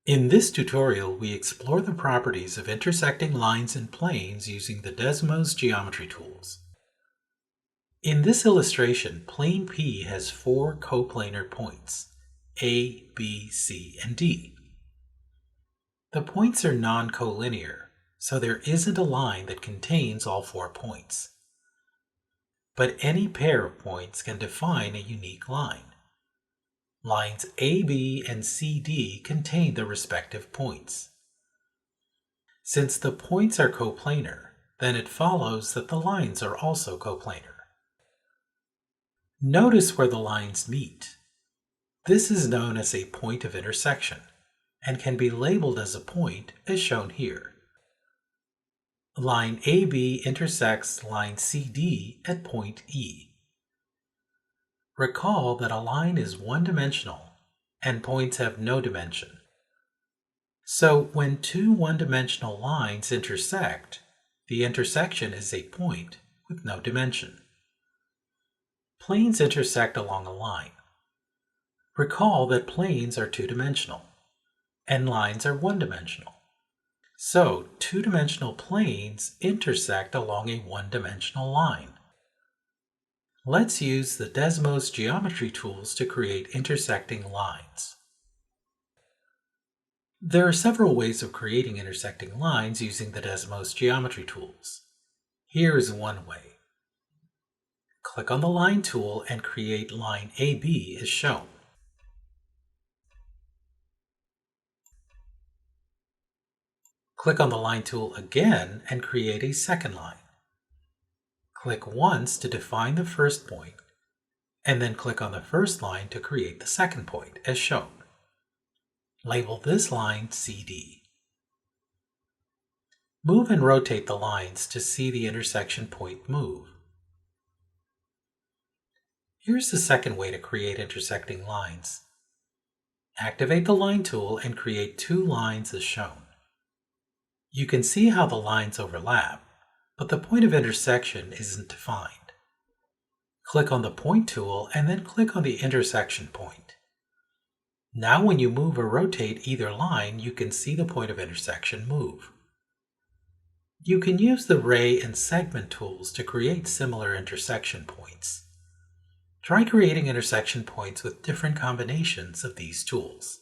In this tutorial, we explore the properties of intersecting lines and planes using the Desmos geometry tools. In this illustration, plane P has four coplanar points, A, B, C, and D. The points are non-collinear, so there isn't a line that contains all four points. But any pair of points can define a unique line. Lines AB and CD contain the respective points. Since the points are coplanar, then it follows that the lines are also coplanar. Notice where the lines meet. This is known as a point of intersection and can be labeled as a point as shown here. Line AB intersects line CD at point E. Recall that a line is one-dimensional and points have no dimension. So when two one-dimensional lines intersect, the intersection is a point with no dimension. Planes intersect along a line. Recall that planes are two-dimensional and lines are one-dimensional. So two-dimensional planes intersect along a one-dimensional line. Let's use the Desmos geometry tools to create intersecting lines. There are several ways of creating intersecting lines using the Desmos geometry tools. Here is one way. Click on the Line tool and create line AB as shown. Click on the Line tool again and create a second line. Click once to define the first point, and then click on the first line to create the second point, as shown. Label this line CD. Move and rotate the lines to see the intersection point move. Here's the second way to create intersecting lines. Activate the Line tool and create two lines as shown. You can see how the lines overlap, but the point of intersection isn't defined. Click on the Point tool and then click on the intersection point. Now when you move or rotate either line, you can see the point of intersection move. You can use the Ray and Segment tools to create similar intersection points. Try creating intersection points with different combinations of these tools.